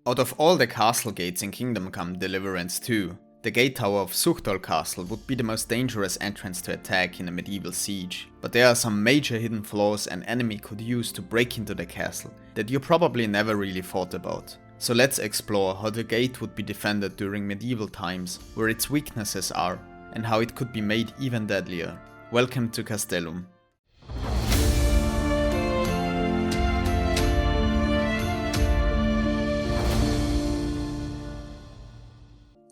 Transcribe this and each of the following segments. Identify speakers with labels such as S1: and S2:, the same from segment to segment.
S1: Out of all the castle gates in Kingdom Come Deliverance 2, the gate tower of Suchdol castle would be the most dangerous entrance to attack in a medieval siege, but there are some major hidden flaws an enemy could use to break into the castle that you probably never really thought about. So let's explore how the gate would be defended during medieval times, where its weaknesses are, and how it could be made even deadlier. Welcome to Castellum.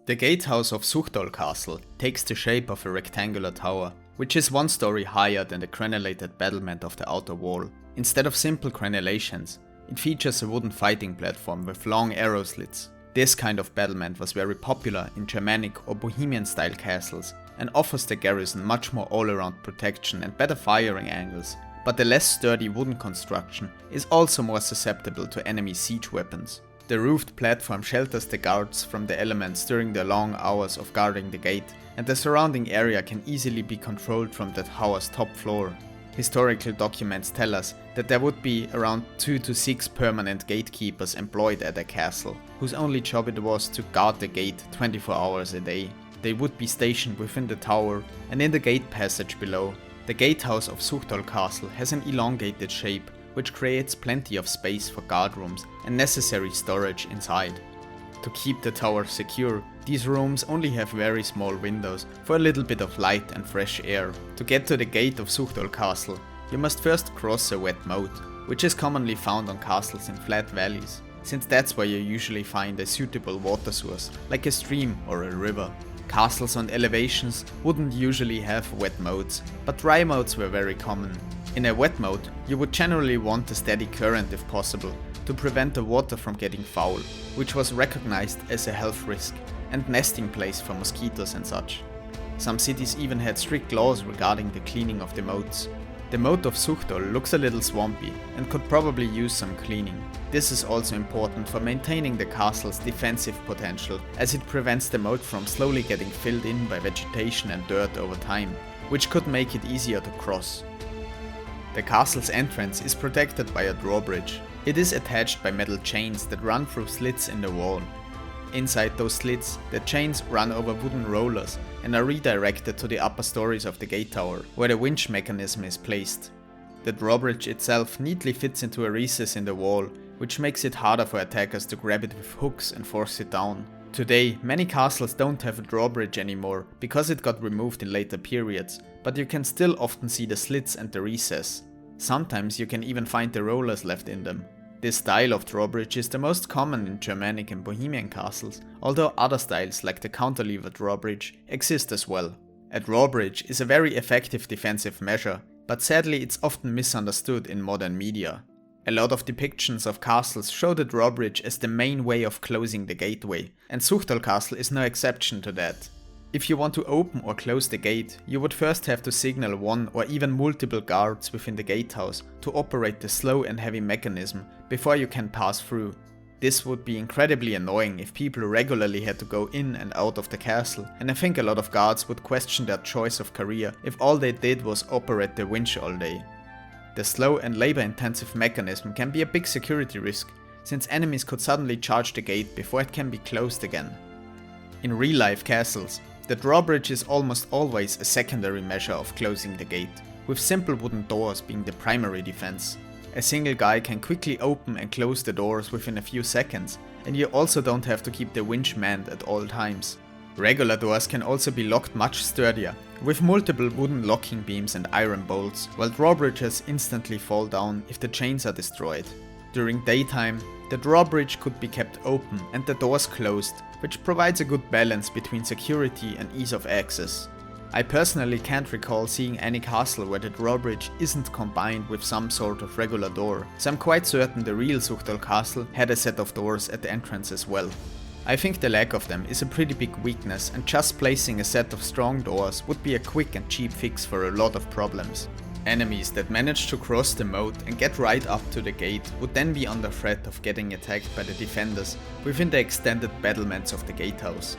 S1: The Gatehouse of Suchdol castle takes the shape of a rectangular tower, which is one story higher than the crenellated battlement of the outer wall. Instead of simple crenellations, it features a wooden fighting platform with long arrow slits. This kind of battlement was very popular in Germanic or Bohemian style castles and offers the garrison much more all-around protection and better firing angles, but the less sturdy wooden construction is also more susceptible to enemy siege weapons. The roofed platform shelters the guards from the elements during the long hours of guarding the gate, and the surrounding area can easily be controlled from the tower's top floor. Historical documents tell us that there would be around 2 to 6 permanent gatekeepers employed at a castle, whose only job it was to guard the gate 24 hours a day. They would be stationed within the tower and in the gate passage below. The Gatehouse of Suchdol castle has an elongated shape, which creates plenty of space for guard rooms and necessary storage inside. To keep the tower secure, these rooms only have very small windows for a little bit of light and fresh air. To get to the gate of Suchdol castle, you must first cross a wet moat, which is commonly found on castles in flat valleys, since that's where you usually find a suitable water source, like a stream or a river. Castles on elevations wouldn't usually have wet moats, but dry moats were very common. In a wet moat, you would generally want a steady current if possible, to prevent the water from getting foul, which was recognized as a health risk and nesting place for mosquitoes and such. Some cities even had strict laws regarding the cleaning of the moats. The moat of Suchdol looks a little swampy and could probably use some cleaning. This is also important for maintaining the castle's defensive potential, as it prevents the moat from slowly getting filled in by vegetation and dirt over time, which could make it easier to cross. The castle's entrance is protected by a drawbridge. It is attached by metal chains that run through slits in the wall. Inside those slits, the chains run over wooden rollers and are redirected to the upper stories of the gate tower, where the winch mechanism is placed. The drawbridge itself neatly fits into a recess in the wall, which makes it harder for attackers to grab it with hooks and force it down. Today, many castles don't have a drawbridge anymore because it got removed in later periods, but you can still often see the slits and the recess. Sometimes you can even find the rollers left in them. This style of drawbridge is the most common in Germanic and Bohemian castles, although other styles like the counterlever drawbridge exist as well. A drawbridge is a very effective defensive measure, but sadly it's often misunderstood in modern media. A lot of depictions of castles show the drawbridge as the main way of closing the gateway, and Suchdol castle is no exception to that. If you want to open or close the gate, you would first have to signal one or even multiple guards within the gatehouse to operate the slow and heavy mechanism before you can pass through. This would be incredibly annoying if people regularly had to go in and out of the castle, and I think a lot of guards would question their choice of career if all they did was operate the winch all day. The slow and labor-intensive mechanism can be a big security risk, since enemies could suddenly charge the gate before it can be closed again. In real-life castles, the drawbridge is almost always a secondary measure of closing the gate, with simple wooden doors being the primary defense. A single guy can quickly open and close the doors within a few seconds, and you also don't have to keep the winch manned at all times. Regular doors can also be locked much sturdier, with multiple wooden locking beams and iron bolts, while drawbridges instantly fall down if the chains are destroyed. During daytime, the drawbridge could be kept open and the doors closed, which provides a good balance between security and ease of access. I personally can't recall seeing any castle where the drawbridge isn't combined with some sort of regular door, so I'm quite certain the real Suchdol castle had a set of doors at the entrance as well. I think the lack of them is a pretty big weakness, and just placing a set of strong doors would be a quick and cheap fix for a lot of problems. Enemies that manage to cross the moat and get right up to the gate would then be under threat of getting attacked by the defenders within the extended battlements of the gatehouse.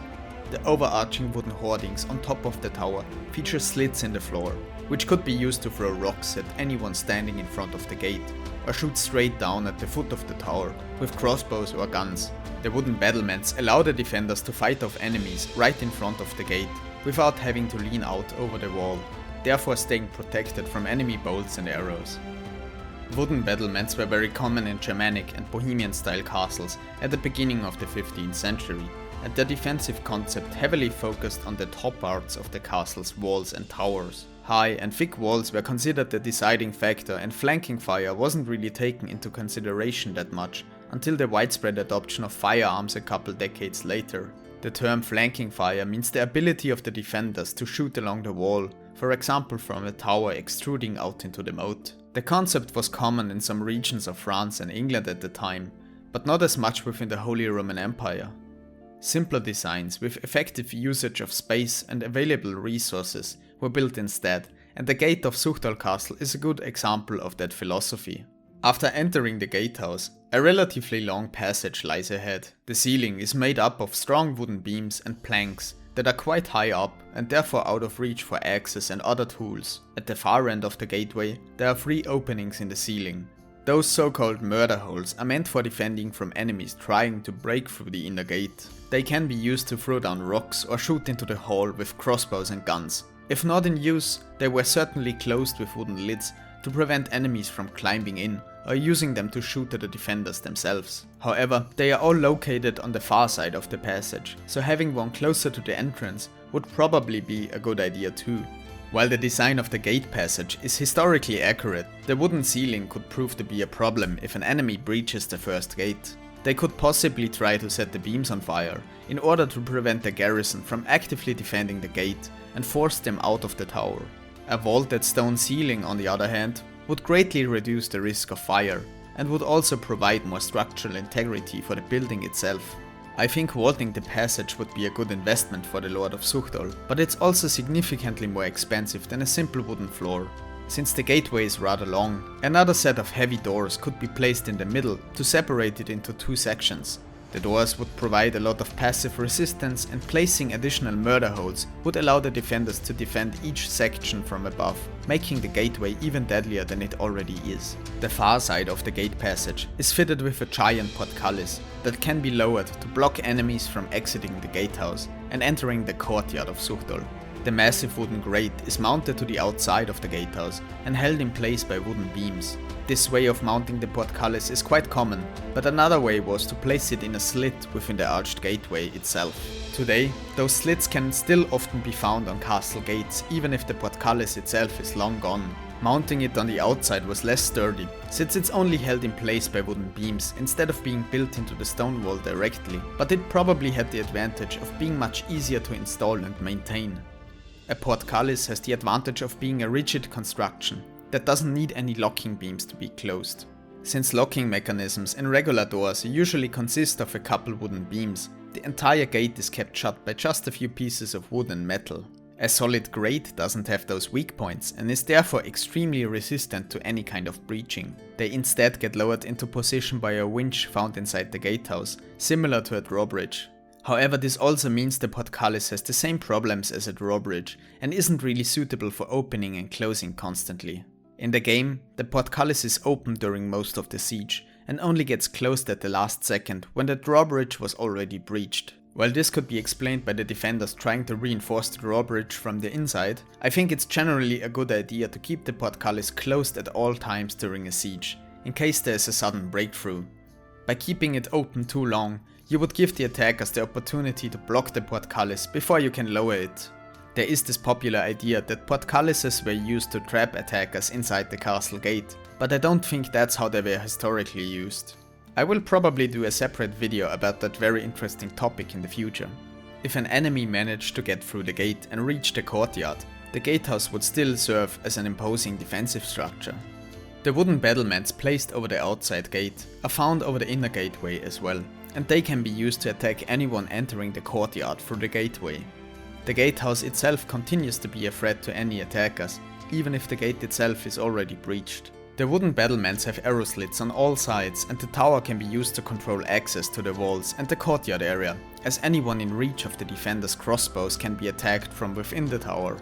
S1: The overarching wooden hoardings on top of the tower feature slits in the floor, which could be used to throw rocks at anyone standing in front of the gate, or shoot straight down at the foot of the tower with crossbows or guns. The wooden battlements allow the defenders to fight off enemies right in front of the gate, without having to lean out over the wall, therefore staying protected from enemy bolts and arrows. Wooden battlements were very common in Germanic and Bohemian style castles at the beginning of the 15th century, and their defensive concept heavily focused on the top parts of the castle's walls and towers. High and thick walls were considered the deciding factor, and flanking fire wasn't really taken into consideration that much until the widespread adoption of firearms a couple decades later. The term flanking fire means the ability of the defenders to shoot along the wall, for example from a tower extruding out into the moat. The concept was common in some regions of France and England at the time, but not as much within the Holy Roman Empire. Simpler designs with effective usage of space and available resources were built instead, and the gate of Suchdol Castle is a good example of that philosophy. After entering the gatehouse, a relatively long passage lies ahead. The ceiling is made up of strong wooden beams and planks that are quite high up and therefore out of reach for axes and other tools. At the far end of the gateway, there are 3 openings in the ceiling. Those so-called murder holes are meant for defending from enemies trying to break through the inner gate. They can be used to throw down rocks or shoot into the hall with crossbows and guns. If not in use, they were certainly closed with wooden lids to prevent enemies from climbing in or using them to shoot at the defenders themselves. However, they are all located on the far side of the passage, so having one closer to the entrance would probably be a good idea too. While the design of the gate passage is historically accurate, the wooden ceiling could prove to be a problem if an enemy breaches the first gate. They could possibly try to set the beams on fire in order to prevent the garrison from actively defending the gate and force them out of the tower. A vaulted stone ceiling, on the other hand, would greatly reduce the risk of fire and would also provide more structural integrity for the building itself. I think vaulting the passage would be a good investment for the Lord of Suchdol, but it's also significantly more expensive than a simple wooden floor. Since the gateway is rather long, another set of heavy doors could be placed in the middle to separate it into 2 sections. The doors would provide a lot of passive resistance, and placing additional murder holes would allow the defenders to defend each section from above, making the gateway even deadlier than it already is. The far side of the gate passage is fitted with a giant portcullis that can be lowered to block enemies from exiting the gatehouse and entering the courtyard of Suchdol. The massive wooden grate is mounted to the outside of the gatehouse and held in place by wooden beams. This way of mounting the portcullis is quite common, but another way was to place it in a slit within the arched gateway itself. Today, those slits can still often be found on castle gates, even if the portcullis itself is long gone. Mounting it on the outside was less sturdy, since it's only held in place by wooden beams instead of being built into the stone wall directly, but it probably had the advantage of being much easier to install and maintain. A portcullis has the advantage of being a rigid construction that doesn't need any locking beams to be closed. Since locking mechanisms in regular doors usually consist of a couple wooden beams, the entire gate is kept shut by just a few pieces of wood and metal. A solid grate doesn't have those weak points and is therefore extremely resistant to any kind of breaching. They instead get lowered into position by a winch found inside the gatehouse, similar to a drawbridge. However, this also means the portcullis has the same problems as a drawbridge and isn't really suitable for opening and closing constantly. In the game, the portcullis is open during most of the siege and only gets closed at the last second when the drawbridge was already breached. While this could be explained by the defenders trying to reinforce the drawbridge from the inside, I think it's generally a good idea to keep the portcullis closed at all times during a siege, in case there is a sudden breakthrough. By keeping it open too long, you would give the attackers the opportunity to block the portcullis before you can lower it. There is this popular idea that portcullises were used to trap attackers inside the castle gate, but I don't think that's how they were historically used. I will probably do a separate video about that very interesting topic in the future. If an enemy managed to get through the gate and reach the courtyard, the gatehouse would still serve as an imposing defensive structure. The wooden battlements placed over the outside gate are found over the inner gateway as well, and they can be used to attack anyone entering the courtyard through the gateway. The gatehouse itself continues to be a threat to any attackers, even if the gate itself is already breached. The wooden battlements have arrow slits on all sides, and the tower can be used to control access to the walls and the courtyard area, as anyone in reach of the defender's crossbows can be attacked from within the tower.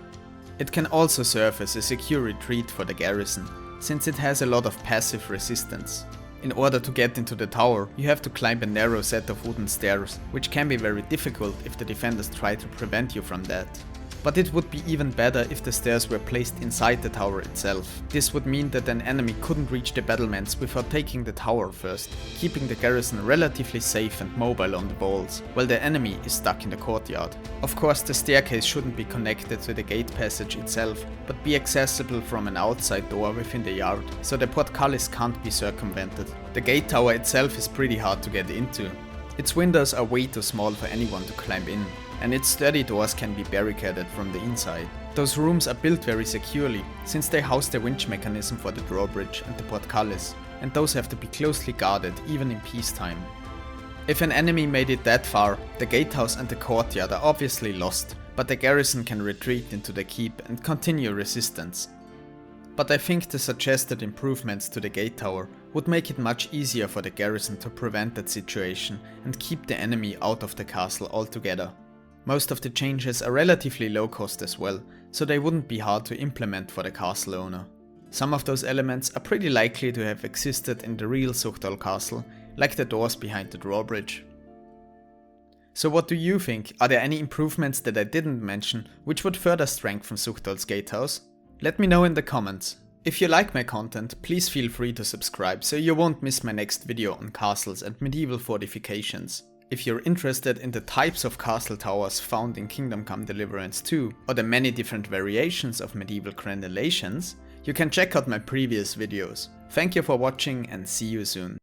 S1: It can also serve as a secure retreat for the garrison, since it has a lot of passive resistance. In order to get into the tower, you have to climb a narrow set of wooden stairs, which can be very difficult if the defenders try to prevent you from that. But it would be even better if the stairs were placed inside the tower itself. This would mean that an enemy couldn't reach the battlements without taking the tower first, keeping the garrison relatively safe and mobile on the walls, while the enemy is stuck in the courtyard. Of course, the staircase shouldn't be connected to the gate passage itself, but be accessible from an outside door within the yard, so the portcullis can't be circumvented. The gate tower itself is pretty hard to get into. Its windows are way too small for anyone to climb in, and its sturdy doors can be barricaded from the inside. Those rooms are built very securely, since they house the winch mechanism for the drawbridge and the portcullis, and those have to be closely guarded even in peacetime. If an enemy made it that far, the gatehouse and the courtyard are obviously lost, but the garrison can retreat into the keep and continue resistance. But I think the suggested improvements to the gate tower would make it much easier for the garrison to prevent that situation and keep the enemy out of the castle altogether. Most of the changes are relatively low cost as well, so they wouldn't be hard to implement for the castle owner. Some of those elements are pretty likely to have existed in the real Suchdol castle, like the doors behind the drawbridge. So what do you think? Are there any improvements that I didn't mention which would further strengthen Suchdol's gatehouse? Let me know in the comments. If you like my content, please feel free to subscribe so you won't miss my next video on castles and medieval fortifications. If you're interested in the types of castle towers found in Kingdom Come Deliverance 2 or the many different variations of medieval crenellations, you can check out my previous videos. Thank you for watching and see you soon.